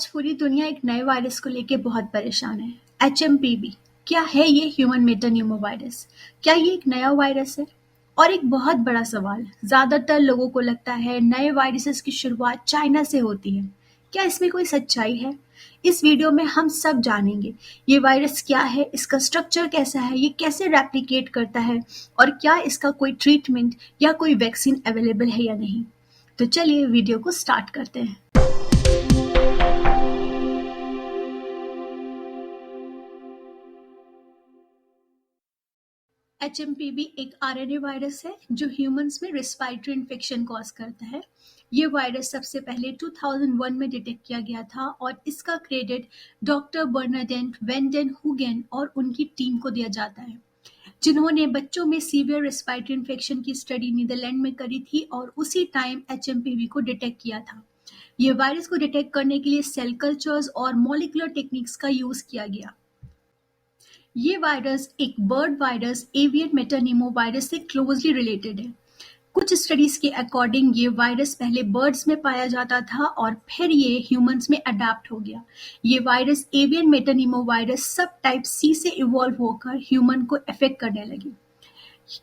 आज पूरी दुनिया एक नए वायरस को लेके बहुत परेशान है। HMPV क्या है ये ह्यूमन मेटान्यूमो वायरस? क्या ये एक नया वायरस है? और एक बहुत बड़ा सवाल, ज्यादातर लोगों को लगता है नए वायरसेस की शुरुआत चाइना से होती है। क्या इसमें कोई सच्चाई है? इस वीडियो में हम सब जानेंगे ये वायरस क्या है, इसका स्ट्रक्चर कैसा है, ये कैसे रेप्लिकेट करता है और क्या इसका कोई ट्रीटमेंट या कोई वैक्सीन अवेलेबल है या नहीं। तो चलिए वीडियो को स्टार्ट करते हैं। HMPV एक RNA वायरस है जो ह्यूमंस में रेस्पिरेटरी इन्फेक्शन कॉज करता है। ये वायरस सबसे पहले 2001 में डिटेक्ट किया गया था और इसका credit doctor Bernadette van den Hoogen और उनकी टीम को दिया जाता है, जिन्होंने बच्चों में सीवियर रेस्पिरेटरी इन्फेक्शन की स्टडी नीदरलैंड में करी थी और उसी टाइम HMPV को डिटेक्ट किया था। ये वायरस को डिटेक्ट करने के लिए सेल कल्चर्स और मॉलिक्यूलर टेक्निक्स का यूज किया गया। ये वायरस एक बर्ड वायरस एवियन मेटान्यूमो वायरस से क्लोजली रिलेटेड है। कुछ स्टडीज के अकॉर्डिंग ये वायरस पहले बर्ड्स में पाया जाता था और फिर ये ह्यूमंस में अडेप्ट हो गया। ये वायरस एवियन मेटान्यूमो वायरस सब टाइप सी से इवॉल्व होकर ह्यूमन को अफेक्ट करने लगी।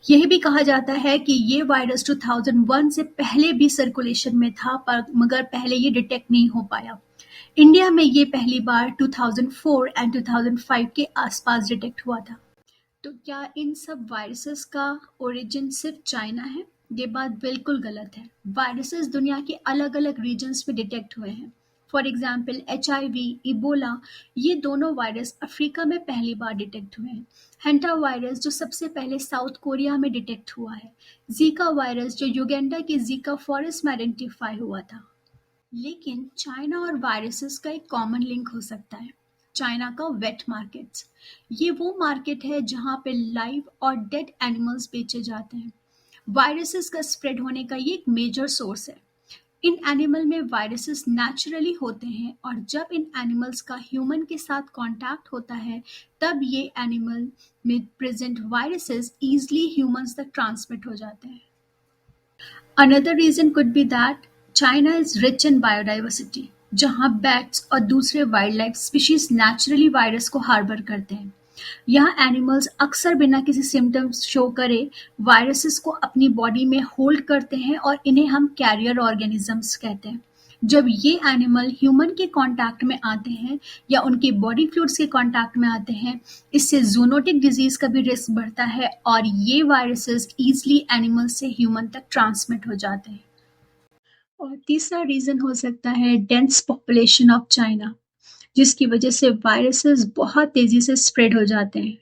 यह भी कहा जाता है कि ये वायरस 2001 से पहले भी सर्कुलेशन में था, पर मगर पहले ये डिटेक्ट नहीं हो पाया। इंडिया में ये पहली बार 2004 एंड 2005 के आसपास डिटेक्ट हुआ था। तो क्या इन सब वायरसेस का ओरिजिन सिर्फ चाइना है? ये बात बिल्कुल गलत है। वायरसेस दुनिया के अलग अलग रीजन्स में डिटेक्ट हुए हैं। फॉर एग्जाम्पल HIV, इबोला, ये दोनों वायरस अफ्रीका में पहली बार डिटेक्ट हुए हैं। हेंटा वायरस जो सबसे पहले साउथ कोरिया में डिटेक्ट हुआ है। जीका वायरस जो युगांडा के जीका फॉरेस्ट में आइडेंटिफाई हुआ था। लेकिन चाइना और वायरसेस का एक कॉमन लिंक हो सकता है, चाइना का वेट मार्केट्स। ये वो मार्केट है जहाँ पे लाइव और डेड एनिमल्स बेचे जाते हैं। वायरसेस का स्प्रेड होने का ये एक मेजर सोर्स है। इन एनिमल में वायरसेस नेचुरली होते हैं और जब इन एनिमल्स का ह्यूमन के साथ कांटेक्ट होता है तब ये एनिमल में प्रेजेंट वायरसेस इजीली ह्यूमंस तक ट्रांसमिट हो जाते हैं। Another reason could be that China is rich in biodiversity, जहाँ बैट्स और दूसरे wild life species naturally virus को हार्बर करते हैं। यहाँ एनिमल्स अक्सर बिना किसी सिम्टम्स शो करे वायरसेस को अपनी बॉडी में होल्ड करते हैं और इन्हें हम कैरियर ऑर्गेनिजम्स कहते हैं। जब ये एनिमल ह्यूमन के कांटेक्ट में आते हैं या उनके बॉडी फ्लूइड्स के कांटेक्ट में आते हैं, इससे जूनोटिक डिजीज का भी रिस्क बढ़ता है और ये वायरसेस इजीली एनिमल से ह्यूमन तक ट्रांसमिट हो जाते हैं। और तीसरा रीजन हो सकता है डेंस पॉपुलेशन ऑफ चाइना, जिसकी वजह से वायरसेस बहुत तेजी से स्प्रेड हो जाते हैं।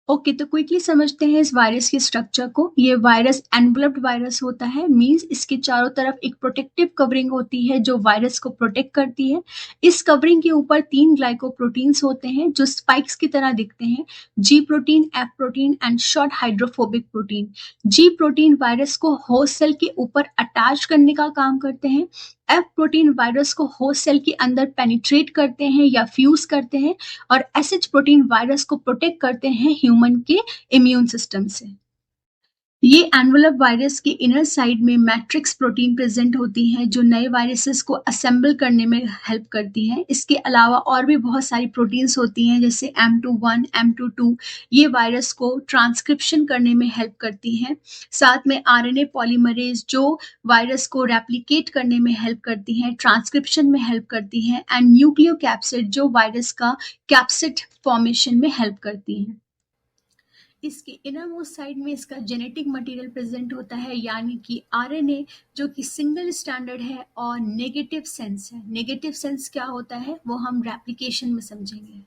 ओके, तो क्विकली समझते हैं इस वायरस के स्ट्रक्चर को। ये वायरस एनवलप्ड वायरस होता है, मींस इसके चारों तरफ एक प्रोटेक्टिव कवरिंग होती है जो वायरस को प्रोटेक्ट करती है। इस कवरिंग के ऊपर 3 ग्लाइकोप्रोटीन्स होते हैं जो स्पाइक्स की तरह दिखते हैं, जी protein, F protein and short hydrophobic protein. Ji protein virus को होस्ट सेल के ऊपर अटैच करने का काम करते हैं। एफ प्रोटीन वायरस को होस्ट सेल के अंदर पेनिट्रेट करते हैं या फ्यूज करते हैं और एसएच प्रोटीन वायरस को प्रोटेक्ट करते हैं ह्यूमन के इम्यून सिस्टम से। ये एनवलप वायरस के इनर साइड में मैट्रिक्स प्रोटीन प्रेजेंट होती हैं जो नए वायरसेस को असेंबल करने में हेल्प करती हैं। इसके अलावा और भी बहुत सारी प्रोटीन्स होती हैं जैसे M21, M22। ये वायरस को ट्रांसक्रिप्शन करने में हेल्प करती हैं। साथ में RNA पॉलीमरेज जो वायरस को रेप्लिकेट करने में हेल्प करती हैं, ट्रांसक्रिप्शन में हेल्प करती हैं, एंड न्यूक्लियोकैप्सिड जो वायरस का कैप्सिड फॉर्मेशन में हेल्प करती हैं। इसके इनर मोस्ट साइड में इसका जेनेटिक मटेरियल प्रेजेंट होता है, यानी कि RNA, जो कि सिंगल स्टैंडर्ड है और नेगेटिव सेंस है। नेगेटिव सेंस क्या होता है वो हम रेप्लिकेशन में समझेंगे।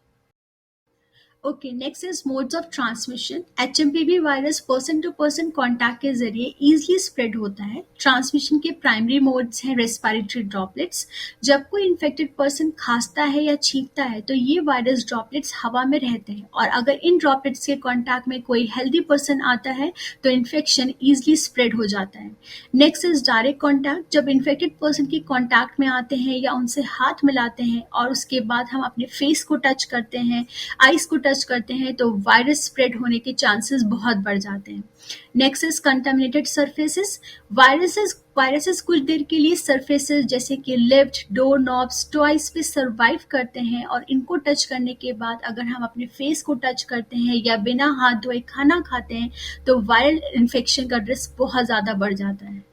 Okay, next is modes of transmission. HMPV virus person to person contact के जरिए इजीली स्प्रेड होता है। ट्रांसमिशन के प्राइमरी मोड्स हैं रेस्पिरेटरी ड्रॉपलेट्स। जब कोई इन्फेक्टेड पर्सन खांसता है या छींकता है तो ये वायरस ड्रॉपलेट्स हवा में रहते हैं और अगर इन ड्रॉपलेट्स के कॉन्टैक्ट में कोई हेल्दी पर्सन आता है तो इन्फेक्शन इजीली स्प्रेड हो जाता है। Next is direct contact. जब इन्फेक्टेड पर्सन के कॉन्टैक्ट में आते हैं या उनसे हाथ मिलाते हैं और उसके बाद हम अपने फेस को टच करते हैं, आइस को टच करते हैं तो वायरस स्प्रेड होने के चांसेस बहुत बढ़ जाते हैं। Next is contaminated surfaces. Viruses कुछ देर के लिए सरफेसेस जैसे कि लिफ्ट, डोर नॉब्स, टॉयज पे सर्वाइव करते हैं और इनको टच करने के बाद अगर हम अपने फेस को टच करते हैं या बिना हाथ धोए खाना खाते हैं तो वायरल इन्फेक्शन का रिस्क बहुत ज़्यादा बढ़ जाता है।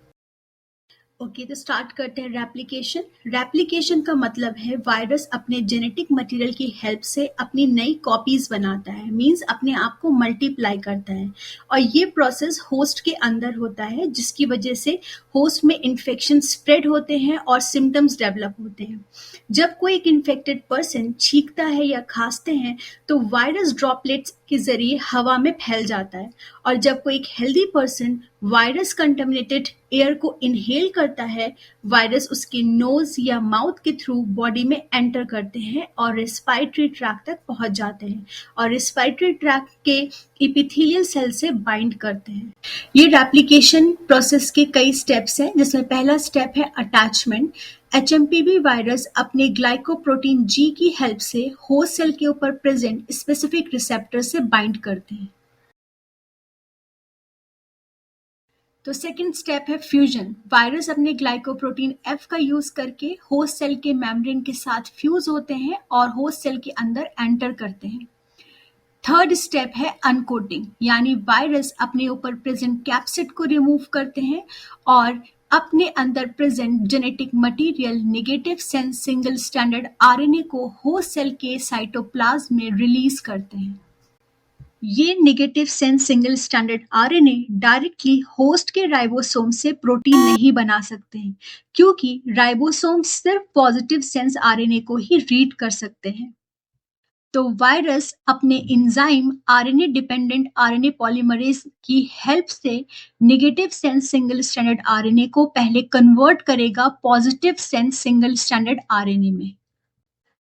ओके, तो स्टार्ट करते हैं रेप्लिकेशन। रेप्लिकेशन का मतलब है वायरस अपने जेनेटिक मटेरियल की हेल्प से अपनी नई कॉपीज बनाता है, मींस अपने आप को मल्टीप्लाई करता है और ये प्रोसेस होस्ट के अंदर होता है जिसकी वजह से होस्ट में इन्फेक्शन स्प्रेड होते हैं और सिम्टम्स डेवलप होते हैं। जब कोई एक इन्फेक्टेड पर्सन छींकता है या खांसते हैं तो वायरस ड्रॉपलेट्स के जरिए हवा में फैल जाता है और जब कोई एक healthy person virus contaminated air को इनहेल करता है, वायरस उसके नोज या माउथ के थ्रू बॉडी में एंटर करते हैं और रेस्पिरेटरी ट्रैक्ट तक पहुंच जाते हैं और रेस्पिरेटरी ट्रैक्ट के एपिथेलियल सेल से बाइंड करते हैं। ये रेप्लिकेशन प्रोसेस के कई स्टेप्स हैं, जिसमें पहला स्टेप है अटैचमेंट। एचएमपीवी वायरस अपने ग्लाइकोप्रोटीन जी की हेल्प से होस्ट सेल के ऊपर प्रेजेंट स्पेसिफिक रिसेप्टर से बाइंड करते हैं। तो सेकंड स्टेप है फ्यूजन। वायरस अपने ग्लाइकोप्रोटीन एफ का यूज करके होस्ट सेल के मेम्ब्रेन के साथ फ्यूज होते हैं और होस्ट सेल के अंदर एंटर करते हैं। थर्ड स्टेप है अनकोटिंग, यानी वायरस अपने ऊपर प्रेजेंट कैप्सिड को रिमूव करते हैं और अपने अंदर present genetic material negative sense single standard RNA को होस्ट सेल के साइटोप्लाज्म में रिलीज करते हैं। ये negative sense single standard RNA directly host के राइबोसोम से प्रोटीन नहीं बना सकते हैं, क्योंकि राइबोसोम सिर्फ पॉजिटिव सेंस आरएनए को ही रीड कर सकते हैं। तो वायरस अपने enzyme RNA dependent RNA polymerase की हेल्प से negative sense single standard RNA को पहले कन्वर्ट करेगा positive sense single standard RNA में।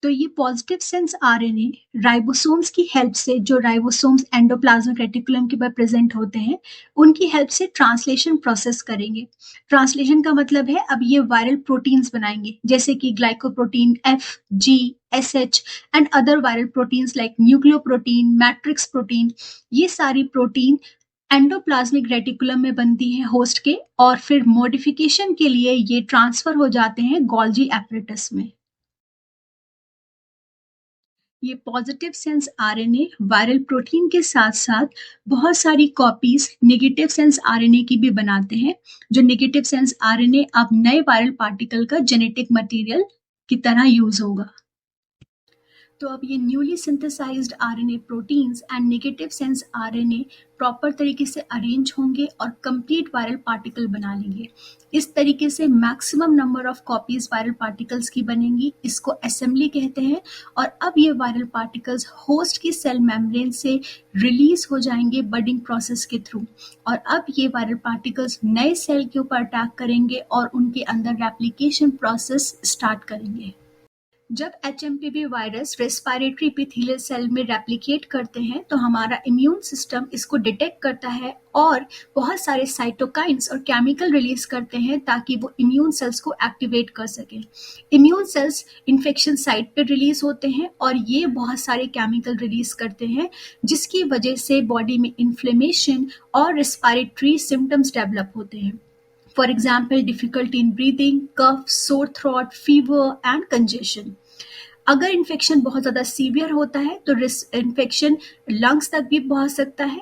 तो ये पॉजिटिव सेंस आरएनए राइबोसोम्स की हेल्प से, जो राइबोसोम्स एंडोप्लाज्मिक रेटिकुलम के ऊपर प्रेजेंट होते हैं, उनकी हेल्प से ट्रांसलेशन प्रोसेस करेंगे। ट्रांसलेशन का मतलब है अब ये वायरल प्रोटीन्स बनाएंगे, जैसे कि glycoprotein F, G, SH and other viral proteins like nucleoprotein, matrix protein. ये सारी प्रोटीन एंडोप्लाज्मिक रेटिकुलम में बनती हैं होस्ट के और फिर मॉडिफिकेशन के लिए ये ट्रांसफर हो जाते हैं गोल्जी एपरेटस में। ये positive sense RNA viral protein के साथ साथ बहुत सारी कॉपीज नेगेटिव सेंस आरएनए की भी बनाते हैं, जो नेगेटिव सेंस आरएनए अब नए वायरल पार्टिकल का जेनेटिक मटेरियल की तरह यूज होगा। तो अब ये newly synthesised RNA proteins and negative sense RNA proper तरीके से अरेंज होंगे और कंप्लीट वायरल पार्टिकल बना लेंगे। इस तरीके से maximum number of copies viral particles की बनेंगी, इसको असेंबली कहते हैं। और अब ये वायरल पार्टिकल्स होस्ट की सेल मेम्ब्रेन से रिलीज हो जाएंगे बडिंग प्रोसेस के थ्रू और अब ये वायरल पार्टिकल्स नए सेल के ऊपर अटैक करेंगे और उनके अंदर रेप्लिकेशन प्रोसेस स्टार्ट करेंगे। जब HMPV virus respiratory epithelial cell में रेप्लिकेट करते हैं तो हमारा इम्यून सिस्टम इसको डिटेक्ट करता है और बहुत सारे साइटोकाइन्स और केमिकल रिलीज करते हैं ताकि वो इम्यून सेल्स को एक्टिवेट कर सकें। इम्यून सेल्स इन्फेक्शन साइट पे रिलीज होते हैं और ये बहुत सारे केमिकल रिलीज करते हैं जिसकी वजह से बॉडी में इन्फ्लेमेशन और रेस्पिरेटरी सिम्टम्स डेवलप होते हैं। For example, difficulty in breathing, cough, sore throat, fever and congestion. अगर इन्फेक्शन बहुत ज़्यादा सीवियर होता है तो इन्फेक्शन लंग्स तक भी पहुंच सकता है।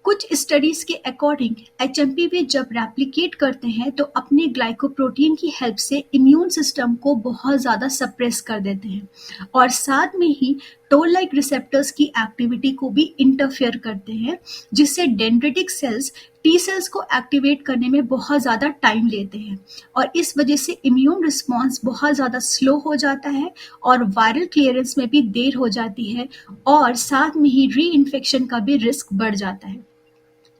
कुछ स्टडीज के अकॉर्डिंग एचएमपीवी जब रेप्लिकेट करते हैं तो अपने ग्लाइकोप्रोटीन की हेल्प से इम्यून सिस्टम को बहुत ज़्यादा सप्रेस कर देते हैं और साथ में ही टोल लाइक रिसेप्टर्स की एक्टिविटी को भी इंटरफेयर करते हैं, जिससे डेंड्रिटिक सेल्स टी सेल्स को एक्टिवेट करने में बहुत ज़्यादा टाइम लेते हैं और इस वजह से इम्यून रिस्पॉन्स बहुत ज़्यादा स्लो हो जाता है और वायरल क्लियरेंस में भी देर हो जाती है और साथ में ही री इन्फेक्शन का भी रिस्क बढ़ जाता है।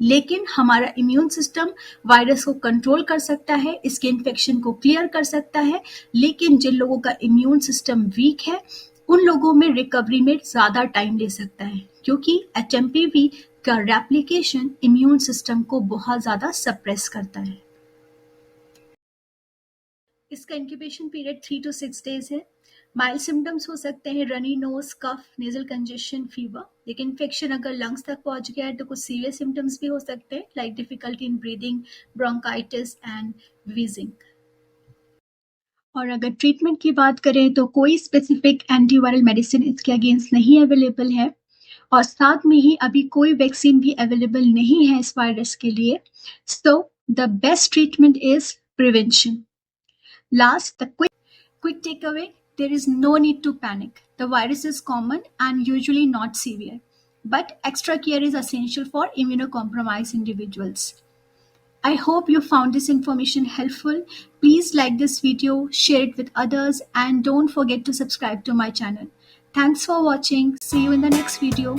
लेकिन हमारा इम्यून सिस्टम वायरस को कंट्रोल कर सकता है, इसके इन्फेक्शन को क्लियर कर सकता है, लेकिन जिन लोगों का इम्यून सिस्टम वीक है उन लोगों में रिकवरी में ज़्यादा टाइम ले सकता है, क्योंकि एचएमपीवी का रेप्लिकेशन इम्यून सिस्टम को बहुत ज़्यादा सप्रेस करता है। इसका इंक्यूबेशन पीरियड 3 to 6 days है। माइल्ड सिम्टम्स हो सकते हैं रनी नोज, कफ, नेजल कंजेशन, फीवर। लेकिन इन्फेक्शन अगर लंग्स तक पहुंच गया है तो कुछ सीवियर सिम्टम्स भी हो सकते हैं, like difficulty in breathing, bronchitis and wheezing. और अगर ट्रीटमेंट की बात करें तो कोई स्पेसिफिक एंटीवायरल मेडिसिन इसके अगेंस्ट नहीं अवेलेबल है, और साथ में ही अभी कोई वैक्सीन भी अवेलेबल नहीं है इस वायरस के लिए। So the best treatment is prevention. Last, the quick takeaway: there is no need to panic. The virus is common and usually not severe, but extra care is essential for immunocompromised individuals. I hope you found this information helpful. Please like this video, share it with others, and don't forget to subscribe to my channel. Thanks for watching. See you in the next video.